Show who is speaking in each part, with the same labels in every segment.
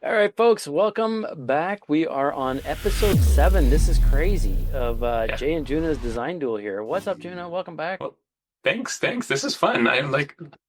Speaker 1: All right, folks, welcome back. We are on episode 7. This is crazy of
Speaker 2: Yeah.
Speaker 1: Jay and Juna's Design Duel here. What's up, Juna? Welcome back.
Speaker 2: Well, thanks. This is fun.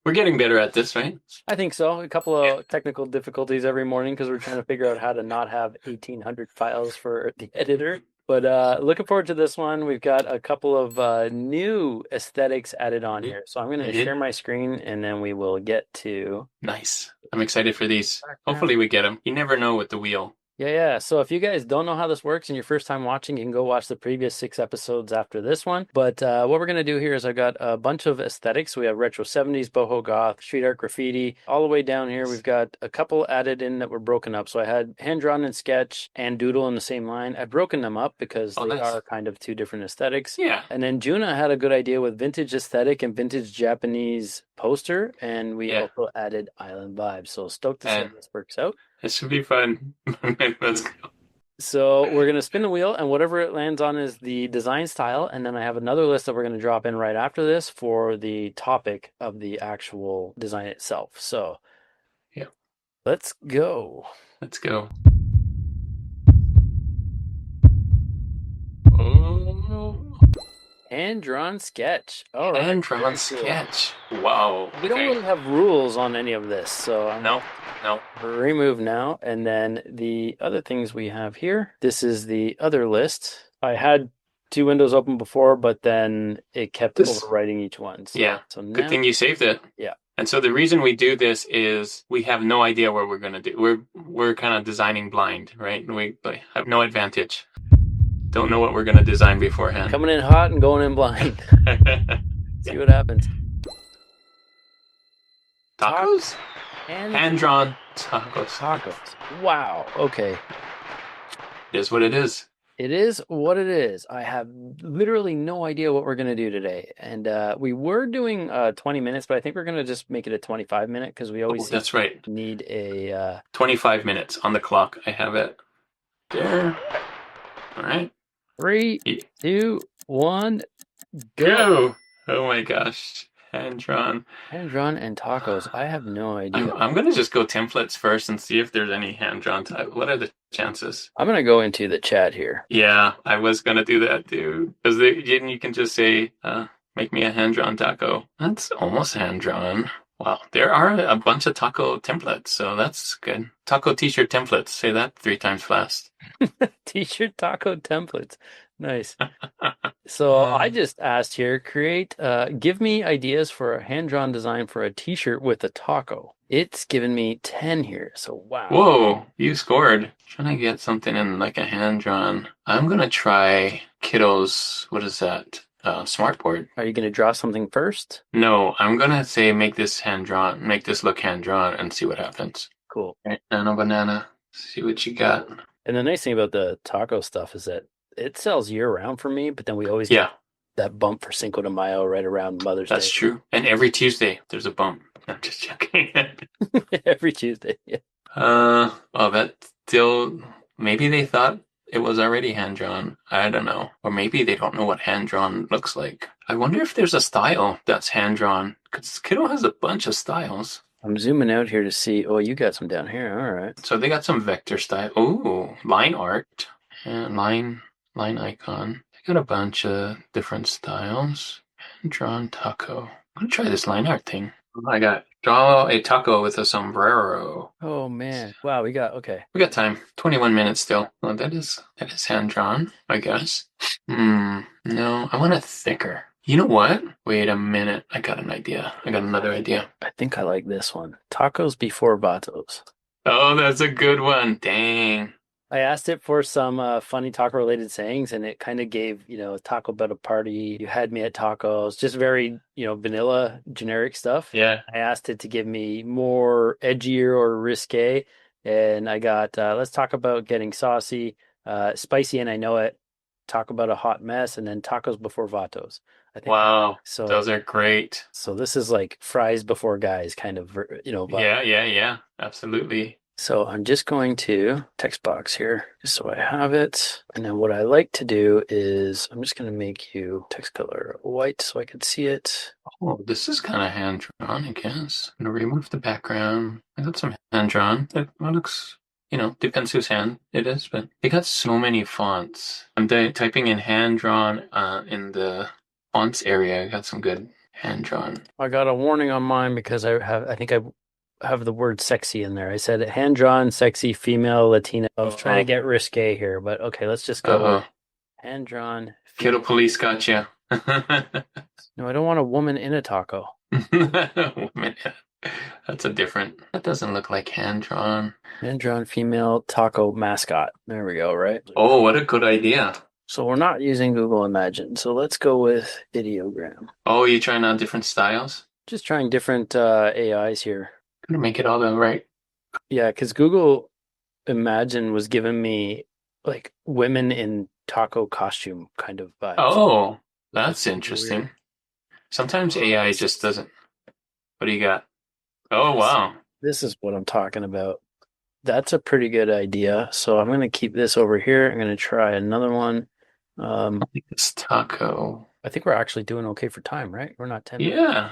Speaker 2: We're getting better at this, right?
Speaker 1: I think so. A couple
Speaker 2: Yeah.
Speaker 1: of technical difficulties every morning because we're trying to figure out how to not have 1,800 files for the editor. But looking forward to this one. We've got a couple of new aesthetics added on
Speaker 2: Yeah.
Speaker 1: here. So I'm going to
Speaker 2: Yeah.
Speaker 1: share my screen and then we will get to
Speaker 2: Nice. I'm excited for these.
Speaker 1: background.
Speaker 2: Hopefully we get them. You never know with the wheel.
Speaker 1: Yeah. So if you guys don't know how this works and your first time watching, you can go watch the previous 6 episodes after this one. But what we're going to do here is I got a bunch of aesthetics. We have retro 70s, boho goth, street art graffiti. All the way down here, we've got a couple added in that were broken up. So I had hand drawn and sketch and doodle in the same line. I've broken them up because
Speaker 2: Oh,
Speaker 1: they
Speaker 2: nice.
Speaker 1: are kind of two different aesthetics.
Speaker 2: Yeah.
Speaker 1: And then Juna had a good idea with vintage aesthetic and vintage Japanese poster. And we
Speaker 2: Yeah.
Speaker 1: also added island vibes. So stoked to see how
Speaker 2: And
Speaker 1: this works out.
Speaker 2: it should be fun. Let's go.
Speaker 1: So we're going to spin the wheel, and whatever it lands on is the design style. And then I have another list that we're going to drop in right after this for the topic of the actual design itself. So
Speaker 2: Yeah.
Speaker 1: let's go.
Speaker 2: Let's go. Oh,
Speaker 1: Hand drawn sketch. All right.
Speaker 2: hand drawn
Speaker 1: Very cool.
Speaker 2: sketch. Wow.
Speaker 1: We don't
Speaker 2: Okay.
Speaker 1: really have rules on any of this, so I'm
Speaker 2: No, no.
Speaker 1: remove now. And then the other things we have here, this is the other list. I had two windows open before, but then it kept
Speaker 2: This,
Speaker 1: overwriting each one. So,
Speaker 2: yeah.
Speaker 1: so
Speaker 2: Good
Speaker 1: now,
Speaker 2: thing you saved it.
Speaker 1: yeah.
Speaker 2: And so the reason we do this is we have no idea what we're gonna do. We're kind of designing blind, right? We have no advantage. Don't know what we're gonna design beforehand.
Speaker 1: Coming in hot and going in blind. See what happens.
Speaker 2: Tacos?
Speaker 1: And
Speaker 2: Hand-drawn tacos.
Speaker 1: tacos. Wow. Okay.
Speaker 2: It is what it is.
Speaker 1: It is what it is. I have literally no idea what we're going to do today. And we were doing 20 minutes, but I think we're going to just make it a 25-minute because we
Speaker 2: Oh,
Speaker 1: always
Speaker 2: that's right.
Speaker 1: need a
Speaker 2: 25 minutes on the clock. I have it there. All right.
Speaker 1: 3,
Speaker 2: Yeah.
Speaker 1: 2, 1, go.
Speaker 2: Go. Oh my gosh. Hand-drawn.
Speaker 1: Hand drawn and tacos. I have no idea.
Speaker 2: I'm gonna just go templates first and see if there's any hand-drawn type. What are the chances?
Speaker 1: I'm going to go into the chat here.
Speaker 2: Yeah, I was gonna do that too. Because you can just say, make me a hand-drawn taco. That's almost hand-drawn. Wow, there are a bunch of taco templates, so that's good. Taco t-shirt templates. Say that 3 times fast.
Speaker 1: T-shirt taco templates. Nice. So I just asked here, give me ideas for a hand-drawn design for a t-shirt with a taco. It's given me 10 here, so wow.
Speaker 2: Whoa, you scored. Trying to get something in like a hand-drawn. I'm gonna try Kiddo's, what is that? Smartboard.
Speaker 1: Are you going to draw something first?
Speaker 2: No, I'm gonna say make this hand-drawn, make this look hand-drawn and see what happens.
Speaker 1: Cool.
Speaker 2: Right, nano banana. See what you got.
Speaker 1: And the nice thing about the taco stuff is that it sells year-round for me, but then we always
Speaker 2: Yeah,
Speaker 1: get that bump for Cinco de Mayo right around Mother's
Speaker 2: that's
Speaker 1: Day.
Speaker 2: true. And every Tuesday there's a bump. I'm just joking.
Speaker 1: Every Tuesday. Yeah.
Speaker 2: Well, that still, maybe they thought it was already hand-drawn. I don't know. Or maybe they don't know what hand-drawn looks like. I wonder if there's a style that's hand-drawn. Because Kiddo has a bunch of styles.
Speaker 1: I'm zooming out here to see. Oh, you got some down here. All right.
Speaker 2: So they got some vector style. Ooh, line art. And line icon. They got a bunch of different styles. Hand-drawn taco. I'm gonna try this line art thing. I got draw a taco with a sombrero.
Speaker 1: Oh man. Wow, okay.
Speaker 2: We got time. 21 minutes still. Well, that is hand drawn, I guess. No, I want it thicker. You know what? Wait a minute. I got an idea. I got another idea.
Speaker 1: I think I like this one. Tacos before vatos.
Speaker 2: Oh, that's a good one. Dang.
Speaker 1: I asked it for some funny taco related sayings, and it kind of gave, taco bell party. You had me at tacos, just very, vanilla, generic stuff.
Speaker 2: Yeah.
Speaker 1: I asked it to give me more edgier or risque, and I got let's talk about getting saucy, spicy, and I know it. Talk about a hot mess, and then tacos before vatos. I think
Speaker 2: Wow.
Speaker 1: so.
Speaker 2: Those are great.
Speaker 1: So this is like fries before guys, kind of, vibe.
Speaker 2: Yeah. Absolutely.
Speaker 1: So I'm just going to text box here, just so I have it. And then what I like to do is I'm just going to make you text color white so I can see it.
Speaker 2: Oh, this is kind of hand drawn, I guess. I'm gonna remove the background. I got some hand drawn. That looks Depends whose hand it is, but they got so many fonts. I'm typing in hand drawn in the fonts area. I got some good hand drawn.
Speaker 1: I got a warning on mine because I think I have the word sexy in there. I said hand drawn, sexy, female, Latina. I was trying to
Speaker 2: Uh-oh.
Speaker 1: get risque here, but okay, let's just go with
Speaker 2: Uh-oh.
Speaker 1: hand drawn,
Speaker 2: Kiddo
Speaker 1: female.
Speaker 2: police got you.
Speaker 1: No, I don't want a woman in a taco.
Speaker 2: That's a different. That doesn't look like hand drawn.
Speaker 1: Hand drawn, female, taco mascot. There we go, right?
Speaker 2: Oh, what a good idea.
Speaker 1: So we're not using Google Imagine. So let's go with ideogram.
Speaker 2: Oh, you trying out different styles?
Speaker 1: Just trying different AIs here.
Speaker 2: Gonna make it all the right.
Speaker 1: Yeah, because Google Imagine was giving me like women in taco costume kind of vibes,
Speaker 2: Oh,
Speaker 1: which was
Speaker 2: that's
Speaker 1: super
Speaker 2: interesting.
Speaker 1: weird.
Speaker 2: Sometimes AI just doesn't. What do you got? Oh,
Speaker 1: This
Speaker 2: wow.
Speaker 1: this is what I'm talking about. That's a pretty good idea. So I'm gonna keep this over here. I'm gonna try another one.
Speaker 2: I think it's taco.
Speaker 1: I think we're actually doing okay for time, right? We're not 10 minutes.
Speaker 2: Yeah,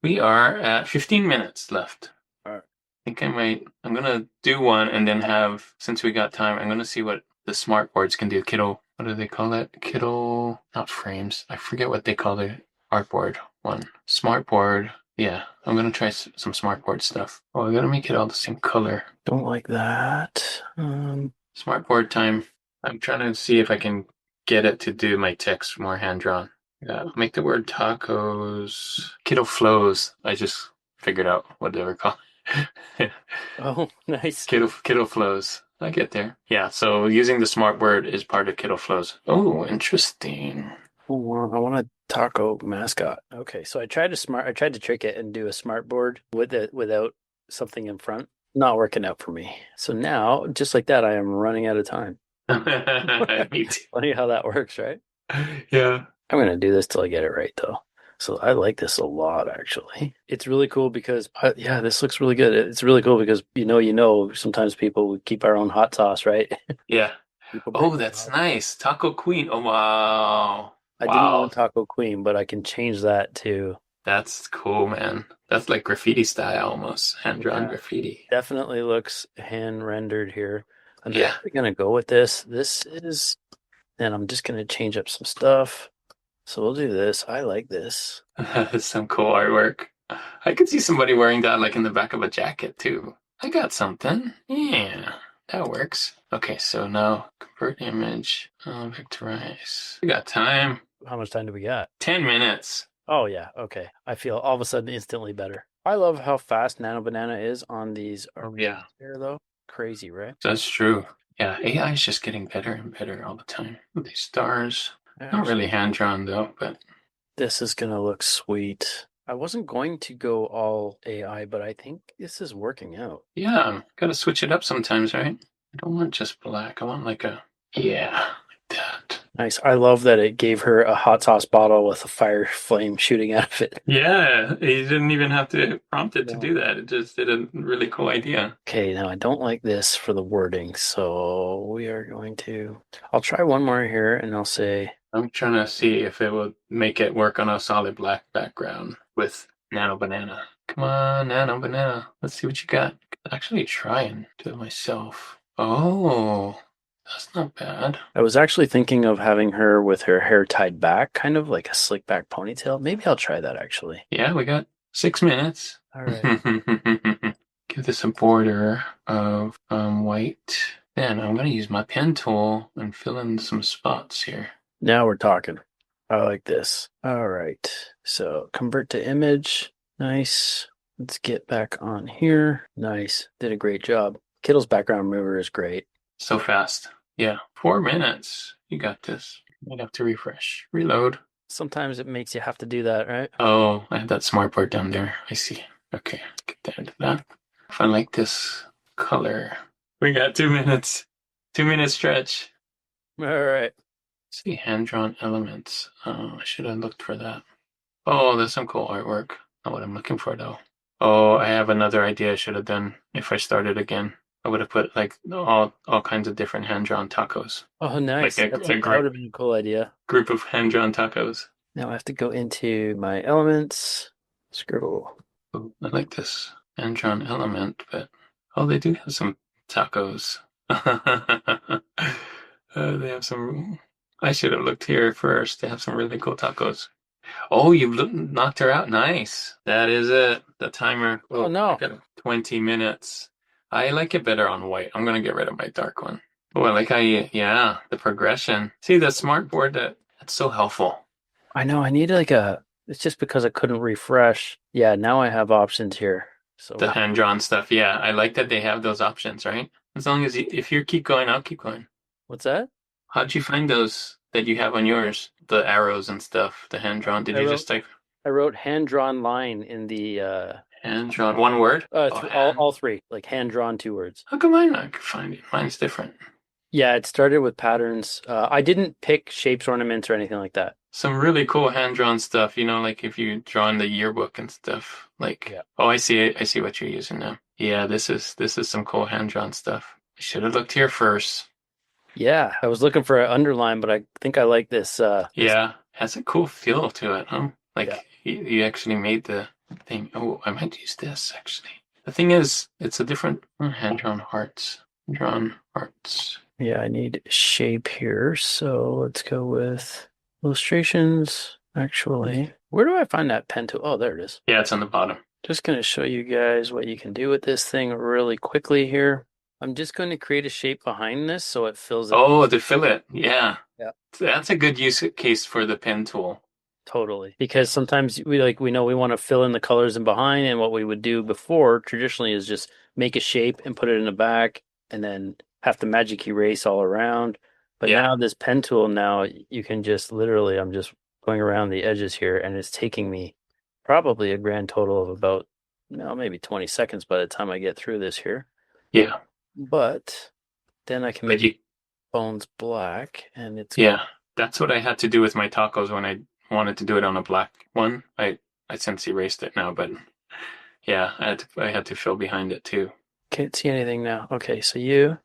Speaker 2: we are at 15 minutes left.
Speaker 1: All right.
Speaker 2: I think I'm gonna do one and then since we got time, I'm gonna see what the smart boards can do. Kiddo, what do they call it? Kiddo, not frames. I forget what they call the artboard one. Smart board. Yeah, I'm gonna try some smart board stuff. Oh, I gotta make it all the same color.
Speaker 1: Don't like that.
Speaker 2: Smart board time. I'm trying to see if I can get it to do my text more hand drawn. Yeah, make the word tacos. Kiddo flows. I just figured out what they were called.
Speaker 1: Oh, nice.
Speaker 2: Kiddo flows. I get there. Yeah, so using the smart word is part of Kiddo flows. Oh, interesting.
Speaker 1: I want a taco mascot. Okay, so I tried to trick it and do a smart board with it without something in front. Not working out for me. So now, just like that, I am running out of time.
Speaker 2: Me too.
Speaker 1: Funny how that works, right?
Speaker 2: Yeah.
Speaker 1: I'm gonna do this till I get it right, though. So I like this a lot, actually. It's really cool because, yeah, this looks really good. It's really cool because sometimes people we keep our own hot sauce, right?
Speaker 2: Yeah.
Speaker 1: People bring
Speaker 2: Oh,
Speaker 1: their
Speaker 2: that's
Speaker 1: hot-
Speaker 2: nice. Taco Queen. Oh, wow.
Speaker 1: I didn't
Speaker 2: Wow.
Speaker 1: want Taco Queen, but I can change that to,
Speaker 2: That's cool, man. That's like graffiti style almost. Hand-drawn
Speaker 1: yeah,
Speaker 2: graffiti.
Speaker 1: definitely looks hand rendered here. I'm
Speaker 2: Yeah.
Speaker 1: actually gonna go with this. And I'm just gonna change up some stuff. So we'll do this. I like this.
Speaker 2: That's some cool artwork. I could see somebody wearing that like in the back of a jacket too. I got something. Yeah, that works. Okay, so now convert image, vectorize. We got time.
Speaker 1: How much time do we got?
Speaker 2: 10 minutes.
Speaker 1: Oh yeah, okay. I feel all of a sudden instantly better. I love how fast Nano Banana is on these
Speaker 2: Oh, yeah,
Speaker 1: here though. Crazy, right?
Speaker 2: that's true. Yeah, AI is just getting better and better all the time. These stars. Not
Speaker 1: Actually,
Speaker 2: really hand-drawn though, but
Speaker 1: this is gonna look sweet. I wasn't going to go all AI, but I think this is working out.
Speaker 2: yeah, gotta switch it up sometimes, right? I don't want just black. I want yeah, like that.
Speaker 1: Nice. I love that it gave her a hot sauce bottle with a fire flame shooting out of it.
Speaker 2: Yeah, you didn't even have to prompt it to
Speaker 1: No.
Speaker 2: do that. It just did a really cool idea.
Speaker 1: Okay, now I don't like this for the wording, so we are going to. I'll try one more here and I'll say,
Speaker 2: I'm trying to see if it will make it work on a solid black background with Nano Banana. Come on, Nano Banana. Let's see what you got. Actually try and do it myself. Oh, that's not bad.
Speaker 1: I was actually thinking of having her with her hair tied back, kind of like a slick back ponytail. Maybe I'll try that actually.
Speaker 2: Yeah, we got 6 minutes.
Speaker 1: All right.
Speaker 2: Give this a border of white. Then I'm going to use my pen tool and fill in some spots here.
Speaker 1: Now we're talking. I like this. All right. So convert to image. Nice. Let's get back on here. Nice. Did a great job. Kittle's background mover is great.
Speaker 2: So fast. Yeah, 4 minutes. You got this. Might have to refresh. Reload.
Speaker 1: Sometimes it makes you have to do that, right?
Speaker 2: Oh, I have that smart board down there. I see. Okay, get down to that. If I like this color. We got 2 minutes. 2 minute stretch.
Speaker 1: All right.
Speaker 2: See, hand-drawn elements. Oh, I should have looked for that. Oh, there's some cool artwork. Not what I'm looking for, though. Oh, I have another idea I should have done if I started again. I would have put like all kinds of different hand-drawn tacos.
Speaker 1: Oh, nice.
Speaker 2: Like
Speaker 1: That would have been a cool idea.
Speaker 2: group of hand-drawn tacos.
Speaker 1: Now I have to go into my elements, scribble.
Speaker 2: Ooh, I like this hand-drawn element, but oh, they do have some tacos. They have some. I should have looked here first. They have some really cool tacos. Oh, knocked her out. Nice. That is it. The timer.
Speaker 1: Oh
Speaker 2: Oh, I
Speaker 1: no.
Speaker 2: got 20 minutes. I like it better on white. I'm gonna get rid of my dark one. Oh, I like how yeah, the progression. See, the smart board, that's so helpful.
Speaker 1: I know I need like a it's just because I couldn't refresh. Yeah, now I have options here. So
Speaker 2: The
Speaker 1: we
Speaker 2: hand-drawn stuff. Yeah, I like that they have those options, right? As long as if you keep going, I'll keep going.
Speaker 1: what's that?
Speaker 2: How'd you find those that you have on yours? The arrows and stuff, the hand-drawn. Did
Speaker 1: I
Speaker 2: you
Speaker 1: wrote
Speaker 2: just type
Speaker 1: I wrote hand drawn line in the
Speaker 2: hand-drawn one word? Oh, hand.
Speaker 1: all three, like hand drawn two words.
Speaker 2: How come I not find it? Mine's different.
Speaker 1: Yeah, it started with patterns. I didn't pick shapes, ornaments, or anything like that.
Speaker 2: Some really cool hand-drawn stuff, like if you draw in the yearbook and stuff. Like,
Speaker 1: Yeah.
Speaker 2: oh, I see it. I see what you're using now. Yeah, this is some cool hand-drawn stuff. I should have looked here first.
Speaker 1: Yeah, I was looking for an underline, but I think I like this this
Speaker 2: Yeah, has a cool feel to it, huh?
Speaker 1: yeah.
Speaker 2: Like you actually made the thing. Oh, I might use this actually. The thing is, it's a different hand-drawn hearts. Drawn hearts.
Speaker 1: Yeah, I need shape here. So let's go with illustrations. Actually, where do I find that pen tool? Oh, there it is.
Speaker 2: Yeah, it's on the bottom.
Speaker 1: Just going to show you guys what you can do with this thing really quickly here. I'm just going to create a shape behind this so it fills it.
Speaker 2: Oh, the fillet. Yeah.
Speaker 1: Yeah.
Speaker 2: That's a good use case for the pen tool.
Speaker 1: Totally. Because sometimes we know we want to fill in the colors in behind, and what we would do before traditionally is just make a shape and put it in the back and then have to magic erase all around. But
Speaker 2: Yeah.
Speaker 1: now this pen tool, now you can just literally, I'm just going around the edges here and it's taking me probably a grand total of about, maybe 20 seconds by the time I get through this here.
Speaker 2: Yeah.
Speaker 1: But then I can
Speaker 2: But
Speaker 1: make bones black and it's
Speaker 2: yeah, that's what I had to do with my tacos when I wanted to do it on a black one. I since erased it now, but yeah, I had to fill behind it too.
Speaker 1: can't see anything now. Okay, so you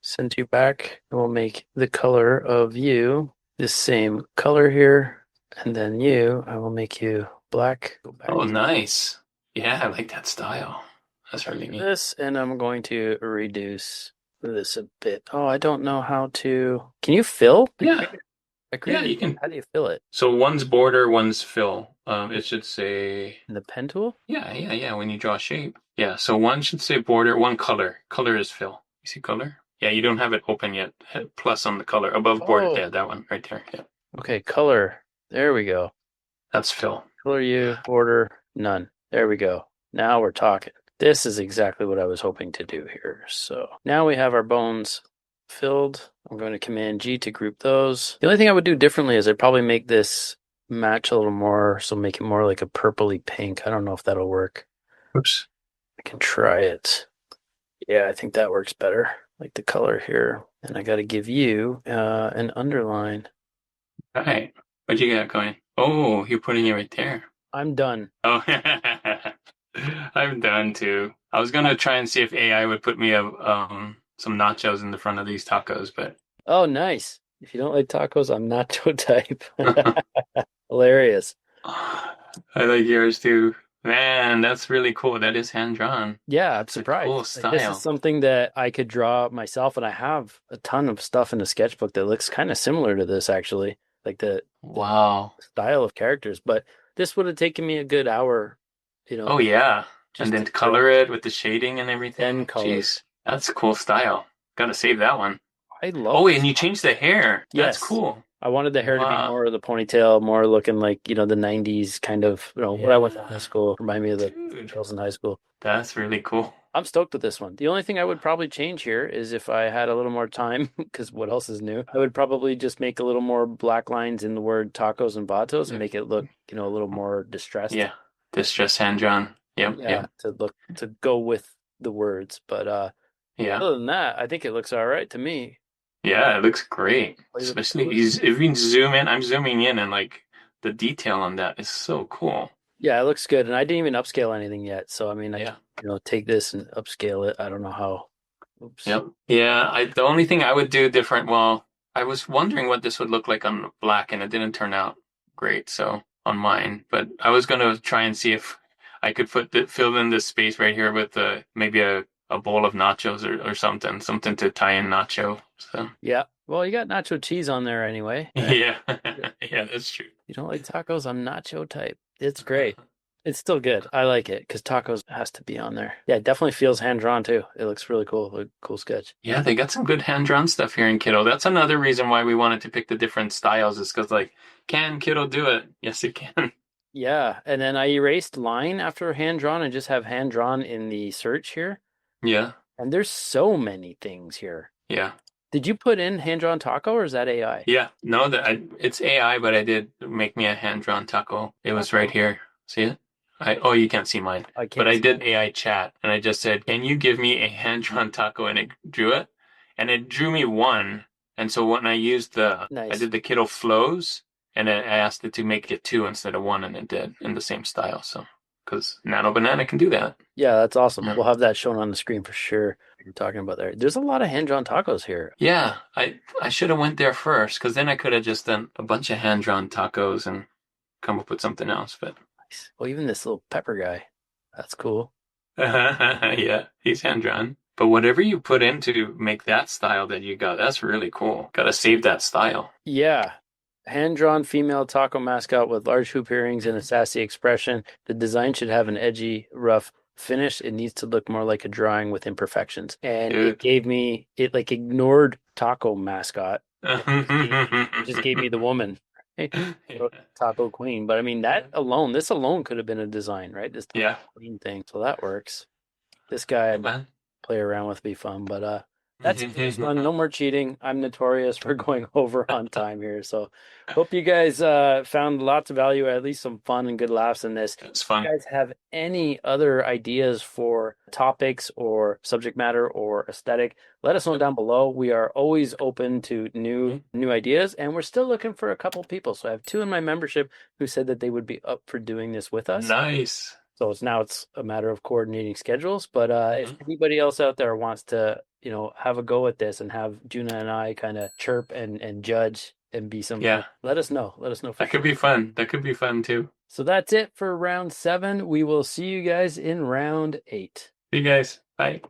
Speaker 1: send you back and we'll make the color of you the same color here. And then you, I will make you black. Go back
Speaker 2: Oh,
Speaker 1: to
Speaker 2: nice. Yeah, I like that style. That's really neat.
Speaker 1: this, and I'm going to reduce this a bit. Oh, I don't know how to. Can you fill?
Speaker 2: Yeah.
Speaker 1: I
Speaker 2: Yeah,
Speaker 1: created.
Speaker 2: you can.
Speaker 1: How do you fill it?
Speaker 2: So one's border, one's fill. It should say,
Speaker 1: In the pen tool?
Speaker 2: yeah. When you draw a shape, yeah. So one should say border, one color. Color is fill. You see color? Yeah, you don't have it open yet. Hit plus on the color above border.
Speaker 1: Oh,
Speaker 2: Yeah, that one right there. Yeah,
Speaker 1: okay, color. There we go.
Speaker 2: that's fill.
Speaker 1: Color you, border, none. There we go. Now we're talking. This is exactly what I was hoping to do here. So now we have our bones filled. I'm going to Command G to group those. The only thing I would do differently is I'd probably make this match a little more, so make it more like a purpley pink. I don't know if that'll work.
Speaker 2: Oops.
Speaker 1: I can try it. Yeah, I think that works better. Like the color here. And I got to give you an underline.
Speaker 2: All right. What you got going? Oh, you're putting it right there.
Speaker 1: I'm done.
Speaker 2: Oh, I'm done too. I was gonna try and see if AI would put me some nachos in the front of these tacos, but
Speaker 1: Oh, nice. If you don't like tacos, I'm nacho type. Hilarious.
Speaker 2: I like yours too. Man, that's really cool. That is hand drawn.
Speaker 1: Yeah, I'm
Speaker 2: It's a
Speaker 1: surprised.
Speaker 2: cool
Speaker 1: Like, this
Speaker 2: style.
Speaker 1: is something that I could draw myself, and I have a ton of stuff in the sketchbook that looks kind of similar to this, actually, like the
Speaker 2: Wow.
Speaker 1: style of characters. But this would have taken me a good hour,
Speaker 2: Oh yeah. And
Speaker 1: just
Speaker 2: then
Speaker 1: to
Speaker 2: to
Speaker 1: draw
Speaker 2: color it with the shading and
Speaker 1: 10
Speaker 2: everything.
Speaker 1: colors.
Speaker 2: Jeez, that's a cool style. Gotta save that one.
Speaker 1: I love
Speaker 2: Oh,
Speaker 1: this.
Speaker 2: and you changed the hair. That's
Speaker 1: Yes.
Speaker 2: cool.
Speaker 1: I wanted the hair to be
Speaker 2: Wow.
Speaker 1: more of the ponytail, more looking like, the 90s kind of, what I went to high
Speaker 2: Yeah.
Speaker 1: school, remind me of the
Speaker 2: Dude,
Speaker 1: girls in high school.
Speaker 2: that's really cool.
Speaker 1: I'm stoked with this one. The only thing I would probably change here is if I had a little more time, because what else is new? I would probably just make a little more black lines in the word tacos and vatos and make it look, a little more distressed.
Speaker 2: Yeah. Distress hand drawn. Yep.
Speaker 1: Yeah,
Speaker 2: Yep.
Speaker 1: to go with the words. But
Speaker 2: Yeah.
Speaker 1: other than that, I think it looks all right to me.
Speaker 2: Yeah, it looks great.
Speaker 1: Play with the
Speaker 2: Especially
Speaker 1: colors.
Speaker 2: if you zoom in, I'm zooming in and like the detail on that is so cool.
Speaker 1: Yeah, it looks good, and I didn't even upscale anything yet. So I mean, I
Speaker 2: Yeah.
Speaker 1: can, take this and upscale it. I don't know how. Oops.
Speaker 2: Yep. Yeah, the only thing I would do different, well, I was wondering what this would look like on black and it didn't turn out great, so on mine, but I was going to try and see if I could fill in this space right here with maybe a a bowl of nachos or something to tie in nacho. So
Speaker 1: Yeah. Well, you got nacho cheese on there anyway, right?
Speaker 2: yeah, yeah, that's true.
Speaker 1: You don't like tacos? I'm nacho type. It's great. It's still good. I like it because tacos has to be on there. Yeah, it definitely feels hand drawn too. It looks really cool. Cool sketch.
Speaker 2: Yeah, they got some good hand-drawn stuff here in Kiddo. That's another reason why we wanted to pick the different styles is because like, can Kiddo do it? Yes, it can.
Speaker 1: Yeah, and then I erased line after hand drawn and just have hand drawn in the search here.
Speaker 2: Yeah,
Speaker 1: And there's so many things here.
Speaker 2: yeah.
Speaker 1: Did you put in hand drawn taco or is that AI?
Speaker 2: Yeah, no, it's AI, but I did make me a hand-drawn taco. It was right
Speaker 1: Taco.
Speaker 2: here. See it? Oh, you can't see mine,
Speaker 1: I
Speaker 2: but
Speaker 1: can't
Speaker 2: I
Speaker 1: see
Speaker 2: did
Speaker 1: it.
Speaker 2: AI chat, and I just said, "Can you give me a hand-drawn taco?" And it drew it, and it drew me one. And so when I
Speaker 1: Nice.
Speaker 2: did the Kiddo flows, and I asked it to make it two instead of one, and it did in the same style. So, because Nano Banana can do that.
Speaker 1: Yeah, that's awesome.
Speaker 2: Yeah.
Speaker 1: We'll have that shown on the screen for sure. You're talking about there. There's a lot of hand drawn tacos here.
Speaker 2: Yeah, I should have went there first, because then I could have just done a bunch of hand-drawn tacos and come up with something else, but.
Speaker 1: Nice. Well, even this little pepper guy. That's cool.
Speaker 2: Yeah, he's hand drawn. But whatever you put in to make that style that you got, that's really cool. Gotta save that style.
Speaker 1: Yeah. Hand drawn female taco mascot with large hoop earrings and a sassy expression. The design should have an edgy, rough finish. It needs to look more like a drawing with imperfections. And it
Speaker 2: Dude.
Speaker 1: gave me, it like ignored taco mascot. It just gave
Speaker 2: Yeah.
Speaker 1: me the woman. Hey, Taco Queen. But I mean, that alone, this alone could have been a design, right? This Taco
Speaker 2: Yeah.
Speaker 1: Queen thing. So that works. This guy I'd
Speaker 2: Man.
Speaker 1: play around with be fun. But that's it for this one. No more cheating. I'm notorious for going over on time here. So hope you guys found lots of value, at least some fun and good laughs in this.
Speaker 2: It's
Speaker 1: If you
Speaker 2: fun.
Speaker 1: guys have any other ideas for topics or subject matter or aesthetic, let us know down below. We are always open to new ideas, and we're still looking for a couple people. So I have two in my membership who said that they would be up for doing this with us.
Speaker 2: Nice.
Speaker 1: So it's a matter of coordinating schedules. But if
Speaker 2: Mhm.
Speaker 1: anybody else out there wants to, have a go at this and have Juna and I kind of chirp and judge and be some fun,
Speaker 2: Yeah,
Speaker 1: let us know. Let us know for
Speaker 2: that could
Speaker 1: sure.
Speaker 2: be fun. That could be fun too.
Speaker 1: So that's it for round 7. We will see you guys in round 8.
Speaker 2: See you guys. Bye.